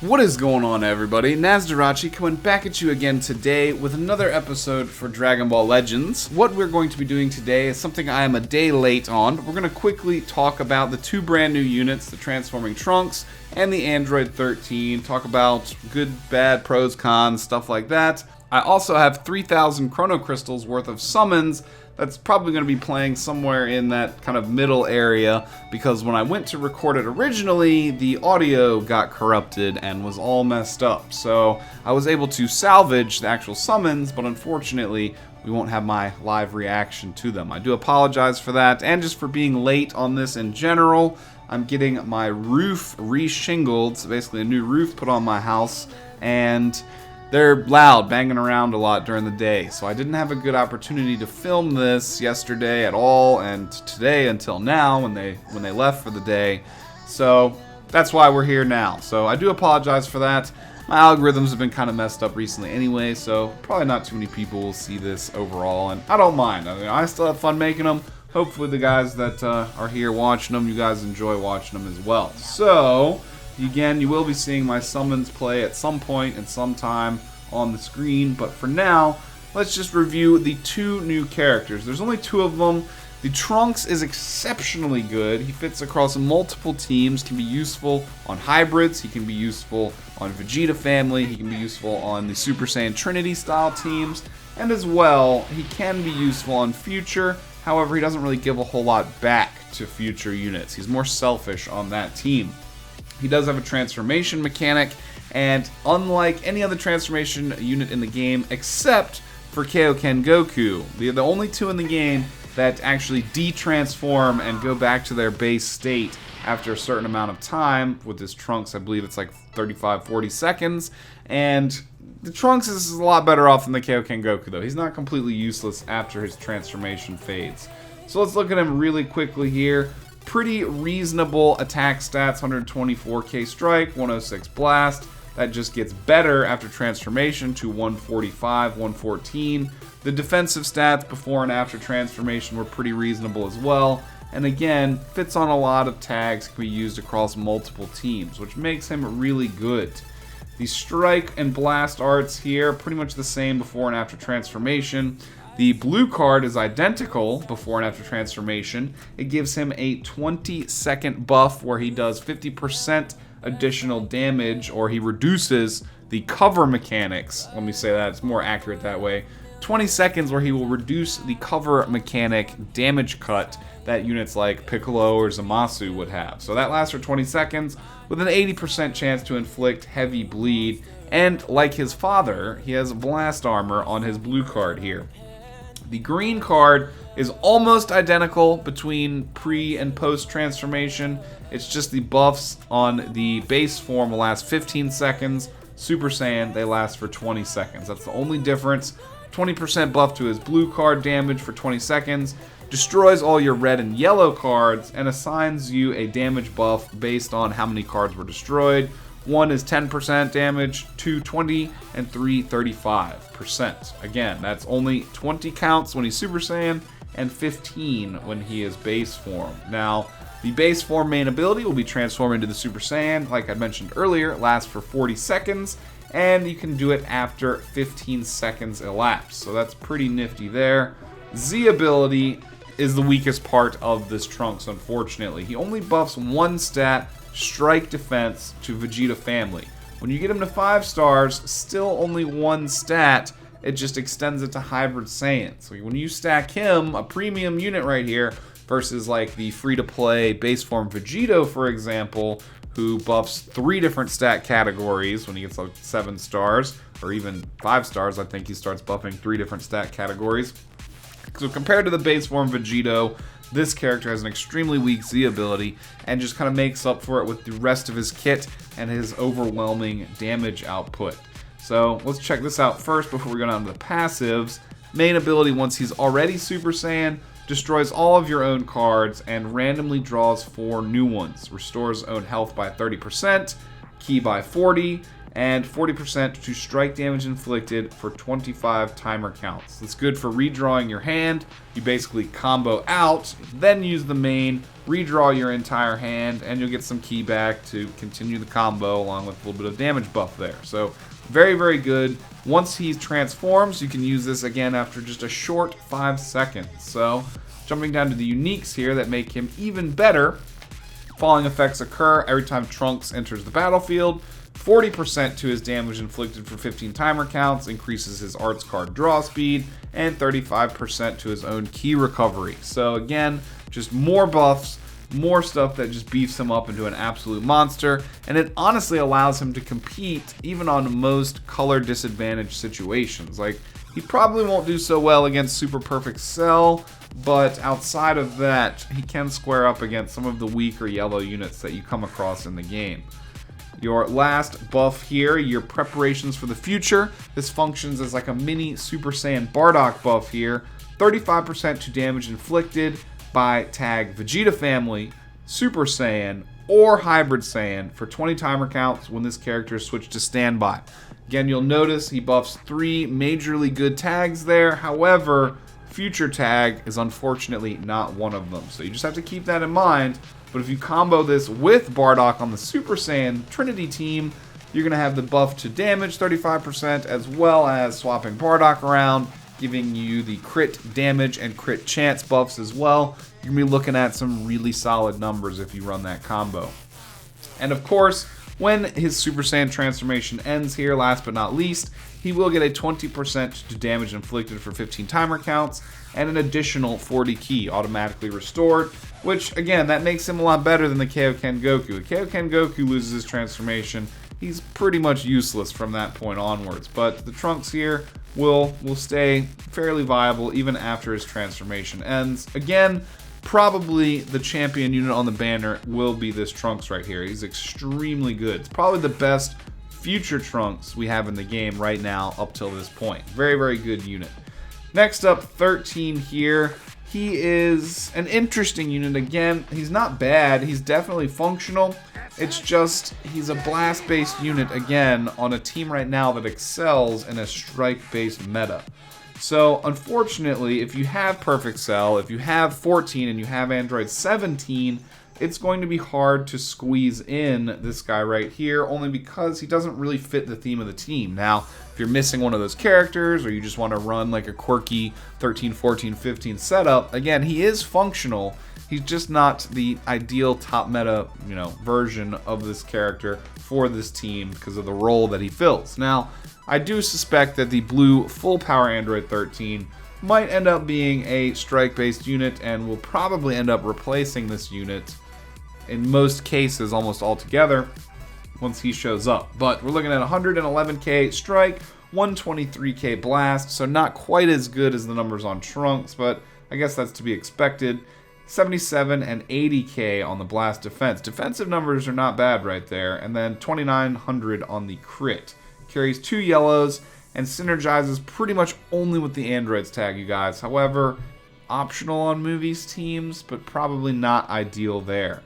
What is going on, everybody? Nasdorachi coming back at you again today with another episode for Dragon Ball Legends. What we're going to be doing today is something I am a day late on. We're going to quickly talk about the two brand new units, the Transforming Trunks and the Android 13. Talk about good, bad, pros, cons, stuff like that. I also have 3,000 Chrono Crystals worth of summons that's probably going to be playing somewhere in that kind of middle area, because when I went to record it originally, the audio got corrupted and was all messed up. So I was able to salvage the actual summons, but unfortunately we won't have my live reaction to them. I do apologize for that, and just for being late on this in general. I'm getting my roof re-shingled, so basically a new roof put on my house, and they're loud, banging around a lot during the day, so I didn't have a good opportunity to film this yesterday at all, and today until now when they left for the day. So that's why we're here now. So I do apologize for that. My algorithms have been kind of messed up recently anyway, so probably not too many people will see this overall, and I don't mind. I mean, I still have fun making them. Hopefully the guys that are here watching them, you guys enjoy watching them as well. So again, you will be seeing my summons play at some point and some time on the screen, but for now, let's just review the two new characters. There's only two of them. The Trunks is exceptionally good. He fits across multiple teams, can be useful on hybrids, he can be useful on Vegeta family, he can be useful on the Super Saiyan Trinity style teams, and as well, he can be useful on future. However, he doesn't really give a whole lot back to future units. He's more selfish on that team. He does have a transformation mechanic, and unlike any other transformation unit in the game, except for Kaioken Goku, they're the only two in the game that actually de-transform and go back to their base state after a certain amount of time. With his Trunks, I believe it's like 35-40 seconds, and the Trunks is a lot better off than the Kaioken Goku, though. He's not completely useless after his transformation fades. So let's look at him really quickly here. Pretty reasonable attack stats, 124k strike, 106 blast. That just gets better after transformation to 145, 114. The defensive stats before and after transformation were pretty reasonable as well. And again, fits on a lot of tags, can be used across multiple teams, which makes him really good. The strike and blast arts here, pretty much the same before and after transformation. The blue card is identical before and after transformation. It gives him a 20-second buff where he does 50% additional damage, or he reduces the cover mechanics. Let me say that, it's more accurate that way. 20 seconds where he will reduce the cover mechanic damage cut that units like Piccolo or Zamasu would have. So that lasts for 20 seconds with an 80% chance to inflict heavy bleed. And like his father, he has blast armor on his blue card here. The green card is almost identical between pre and post transformation. It's just the buffs on the base form will last 15 seconds. Super Saiyan, they last for 20 seconds. That's the only difference. 20% buff to his blue card damage for 20 seconds. Destroys all your red and yellow cards and assigns you a damage buff based on how many cards were destroyed. 1 is 10% damage, 2 20, and 3 35%. Again, that's only 20 counts when he's Super Saiyan and 15 when he is base form. Now, the base form main ability will be transformed into the Super Saiyan. Like I mentioned earlier, it lasts for 40 seconds, and you can do it after 15 seconds elapse. So that's pretty nifty there. Z ability is the weakest part of this Trunks, unfortunately. He only buffs one stat, strike defense, to Vegeta family. When you get him to 5 stars, still only one stat. It just extends it to Hybrid Saiyan. So when you stack him, a premium unit right here, versus like the free-to-play base form Vegito, for example, who buffs 3 different stat categories when he gets like 7 stars, or even 5 stars, I think he starts buffing 3 different stat categories. So compared to the base form Vegito, this character has an extremely weak Z ability and just kind of makes up for it with the rest of his kit and his overwhelming damage output. So let's check this out first before we go down to the passives. Main ability, once he's already Super Saiyan, destroys all of your own cards and randomly draws 4 new ones. Restores own health by 30%, ki by 40, and 40% to strike damage inflicted for 25 timer counts. It's good for redrawing your hand. You basically combo out, then use the main, redraw your entire hand, and you'll get some ki back to continue the combo along with a little bit of damage buff there. So very, very good. Once he transforms, you can use this again after just a short 5 seconds. So jumping down to the uniques here that make him even better. Falling effects occur every time Trunks enters the battlefield. 40% to his damage inflicted for 15 timer counts, increases his arts card draw speed, and 35% to his own ki recovery. So again, just more buffs, more stuff that just beefs him up into an absolute monster, and it honestly allows him to compete even on most color disadvantaged situations. Like, he probably won't do so well against Super Perfect Cell, but outside of that, he can square up against some of the weaker yellow units that you come across in the game. Your last buff here, your preparations for the future. This functions as like a mini Super Saiyan Bardock buff here. 35% to damage inflicted by tag Vegeta Family, Super Saiyan, or Hybrid Saiyan for 20 timer counts when this character is switched to standby. Again, you'll notice he buffs 3 majorly good tags there. However, future tag is unfortunately not one of them. So you just have to keep that in mind. But if you combo this with Bardock on the Super Saiyan Trinity team, you're going to have the buff to damage 35% as well as swapping Bardock around, giving you the crit damage and crit chance buffs as well. You're going to be looking at some really solid numbers if you run that combo. And of course, when his Super Saiyan transformation ends here, last but not least, he will get a 20% to damage inflicted for 15 timer counts and an additional 40 ki automatically restored, which again, that makes him a lot better than the Kaioken Goku. If Kaioken Goku loses his transformation, he's pretty much useless from that point onwards. But the Trunks here will stay fairly viable even after his transformation ends. Again, probably the champion unit on the banner will be this Trunks right here. He's extremely good. It's probably the best future Trunks we have in the game right now up till this point. Very, very good unit. Next up, 13 here. He is an interesting unit. Again, he's not bad. He's definitely functional. It's just he's a blast-based unit, again, on a team right now that excels in a strike-based meta. So, unfortunately, if you have Perfect Cell, if you have 14 and you have Android 17, it's going to be hard to squeeze in this guy right here, only because he doesn't really fit the theme of the team. Now, if you're missing one of those characters, or you just want to run like a quirky 13, 14, 15 setup, again, he is functional. He's just not the ideal top meta, version of this character for this team because of the role that he fills. Now, I do suspect that the blue full power Android 13 might end up being a strike-based unit and will probably end up replacing this unit in most cases almost altogether once he shows up. But we're looking at 111k strike, 123k blast, so not quite as good as the numbers on Trunks, but I guess that's to be expected. 77 and 80k on the blast defense. Defensive numbers are not bad right there, and then 2900 on the crit. Carries 2 yellows and synergizes pretty much only with the androids tag, you guys. However, optional on movies teams, but probably not ideal there.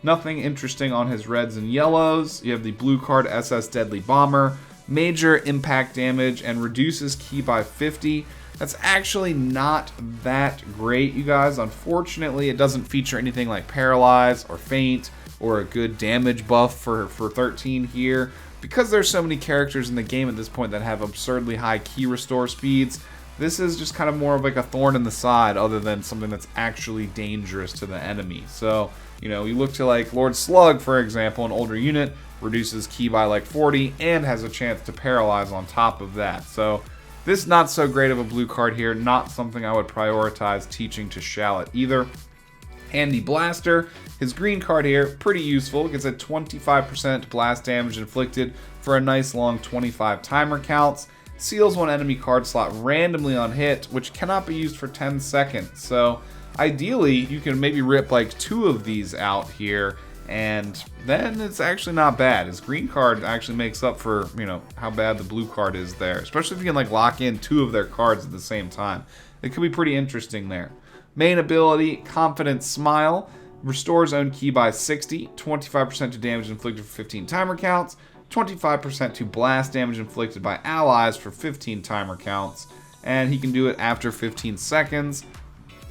Nothing interesting on his reds and yellows. You have the blue card SS Deadly Bomber, major impact damage and reduces ki by 50. That's actually not that great, you guys. Unfortunately, it doesn't feature anything like Paralyze or Faint or a good damage buff for 13 here. Because there's so many characters in the game at this point that have absurdly high ki restore speeds, this is just kind of more of like a thorn in the side other than something that's actually dangerous to the enemy. So, you look to like Lord Slug, for example, an older unit, reduces ki by like 40 and has a chance to paralyze on top of that. So this not so great of a blue card here, not something I would prioritize teaching to Shallot either. Handy Blaster, his green card here, pretty useful, gets a 25% blast damage inflicted for a nice long 25 timer counts. Seals one enemy card slot randomly on hit, which cannot be used for 10 seconds. So ideally, you can maybe rip like 2 of these out here, and then it's actually not bad. His green card actually makes up for, how bad the blue card is there, especially if you can like lock in 2 of their cards at the same time. It could be pretty interesting there. Main ability, Confident Smile, restores own ki by 60, 25% to damage inflicted for 15 timer counts, 25% to blast damage inflicted by allies for 15 timer counts, and he can do it after 15 seconds.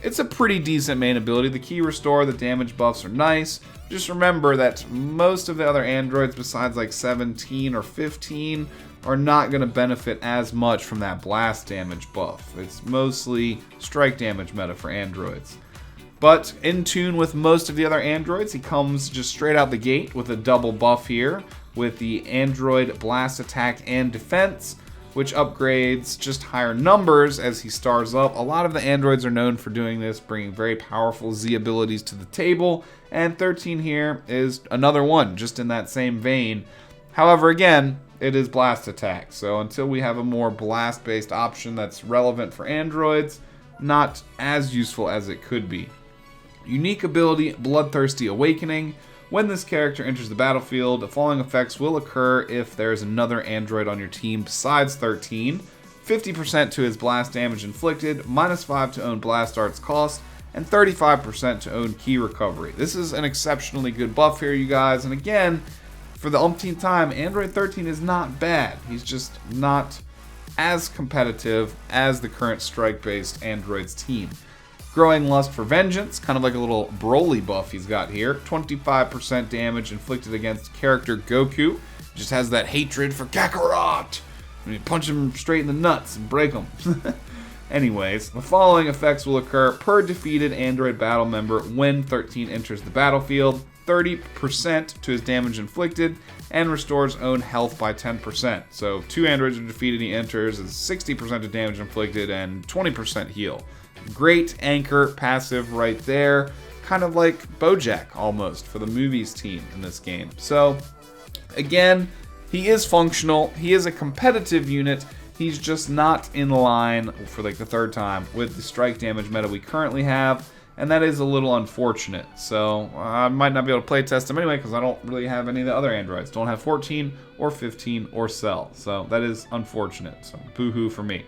It's a pretty decent main ability. The key restore, the damage buffs are nice. Just remember that most of the other androids besides like 17 or 15 are not going to benefit as much from that blast damage buff. It's mostly strike damage meta for androids. But in tune with most of the other androids, he comes just straight out the gate with a double buff here with the android blast attack and defense, which upgrades just higher numbers as he stars up. A lot of the androids are known for doing this, bringing very powerful Z abilities to the table, and 13 here is another one, just in that same vein. However, again, it is blast attack, so until we have a more blast-based option that's relevant for androids, not as useful as it could be. Unique ability, Bloodthirsty Awakening. When this character enters the battlefield, the following effects will occur if there is another android on your team besides 13. 50% to his blast damage inflicted, -5 to own blast arts cost, and 35% to own key recovery. This is an exceptionally good buff here, you guys, and again, for the umpteenth time, Android 13 is not bad. He's just not as competitive as the current strike-based androids team. Growing Lust for Vengeance, kind of like a little Broly buff he's got here. 25% damage inflicted against character Goku. Just has that hatred for Kakarot. And you punch him straight in the nuts and break him. Anyways, the following effects will occur per defeated android battle member when 13 enters the battlefield. 30% to his damage inflicted, and restores own health by 10%. So 2 androids are defeated, he enters, is 60% of damage inflicted, and 20% heal. Great anchor passive right there. Kind of like Bojack almost for the movies team in this game. So again, he is functional. He is a competitive unit. He's just not in line for like the third time with the strike damage meta we currently have. And that is a little unfortunate. So I might not be able to play test him anyway because I don't really have any of the other androids. Don't have 14 or 15 or Cell. So that is unfortunate. So boo-hoo for me.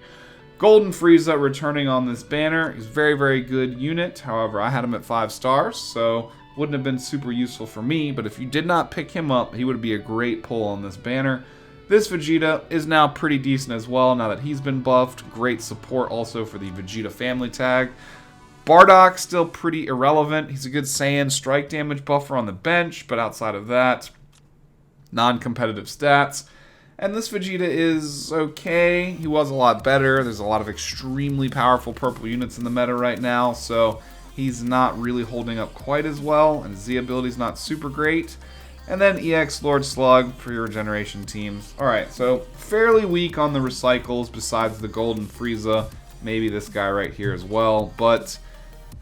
Golden Frieza returning on this banner. He's a very, very good unit. However, I had him at 5 stars, so wouldn't have been super useful for me. But if you did not pick him up, he would be a great pull on this banner. This Vegeta is now pretty decent as well now that he's been buffed. Great support also for the Vegeta family tag. Bardock still pretty irrelevant. He's a good Saiyan strike damage buffer on the bench, but outside of that, non-competitive stats. And this Vegeta is okay. He was a lot better. There's a lot of extremely powerful purple units in the meta right now, so he's not really holding up quite as well, and his Z ability's not super great. And then EX Lord Slug for your regeneration teams. Alright, so fairly weak on the recycles besides the Golden Frieza. Maybe this guy right here as well, but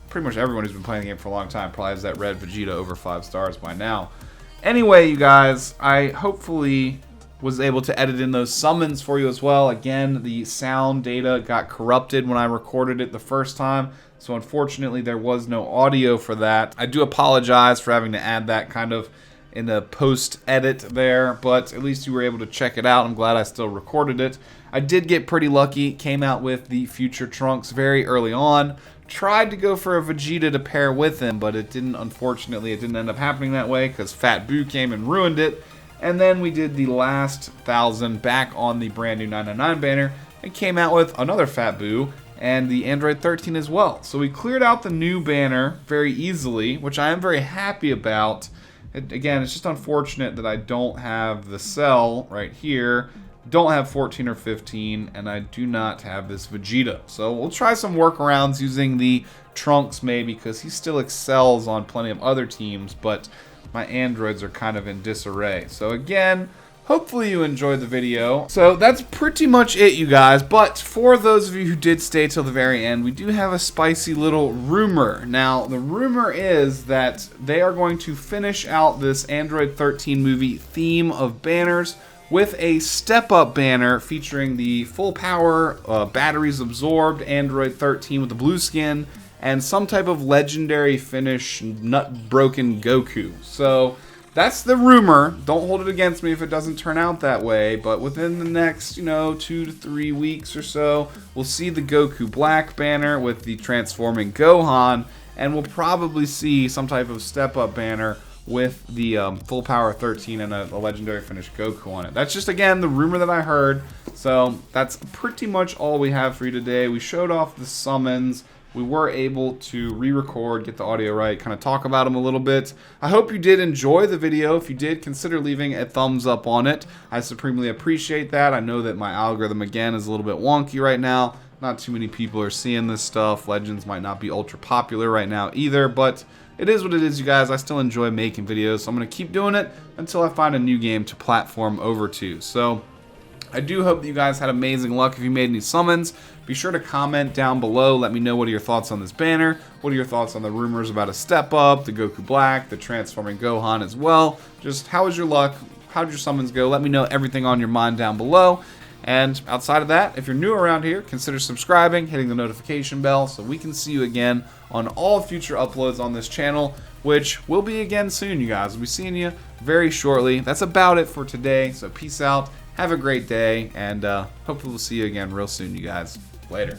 pretty much everyone who's been playing the game for a long time probably has that red Vegeta over 5 stars by now. Anyway, you guys, I hopefully was able to edit in those summons for you as well. Again, the sound data got corrupted when I recorded it the first time, so unfortunately there was no audio for that. I do apologize for having to add that kind of in the post-edit there, but at least you were able to check it out. I'm glad I still recorded it. I did get pretty lucky, came out with the Future Trunks very early on. Tried to go for a Vegeta to pair with him, but it didn't, unfortunately, it didn't end up happening that way because Fat Boo came and ruined it. And then we did the last 1,000 back on the brand new 999 banner and came out with another Fat Boo and the Android 13 as well. So we cleared out the new banner very easily, which I am very happy about. Again, it's just unfortunate that I don't have the Cell right here, don't have 14 or 15, and I do not have this Vegeta. So we'll try some workarounds using the Trunks maybe, because he still excels on plenty of other teams, but my androids are kind of in disarray. So again, hopefully you enjoyed the video. So that's pretty much it, you guys. But for those of you who did stay till the very end, we do have a spicy little rumor. Now, the rumor is that they are going to finish out this Android 13 movie theme of banners with a step-up banner featuring the full power, batteries absorbed Android 13 with the blue skin, and some type of legendary finish nut-broken Goku. So that's the rumor. Don't hold it against me if it doesn't turn out that way, but within the next, 2 to 3 weeks or so, we'll see the Goku Black banner with the transforming Gohan, and we'll probably see some type of step-up banner with the full power 13 and a legendary finish Goku on it. That's just, again, the rumor that I heard. So that's pretty much all we have for you today. We showed off the summons. We were able to re-record, get the audio right, kind of talk about them a little bit. I hope you did enjoy the video. If you did, consider leaving a thumbs up on it. I supremely appreciate that. I know that my algorithm, again, is a little bit wonky right now. Not too many people are seeing this stuff. Legends might not be ultra popular right now either, but it is what it is, you guys. I still enjoy making videos, so I'm going to keep doing it until I find a new game to platform over to. So I do hope that you guys had amazing luck if you made any summons. Be sure to comment down below. Let me know what are your thoughts on this banner. What are your thoughts on the rumors about a step up, the Goku Black, the transforming Gohan as well. Just how was your luck? How did your summons go? Let me know everything on your mind down below. And outside of that, if you're new around here, consider subscribing, hitting the notification bell so we can see you again on all future uploads on this channel, which will be again soon, you guys. We'll be seeing you very shortly. That's about it for today, so peace out. Have a great day, and hopefully we'll see you again real soon, you guys. Later.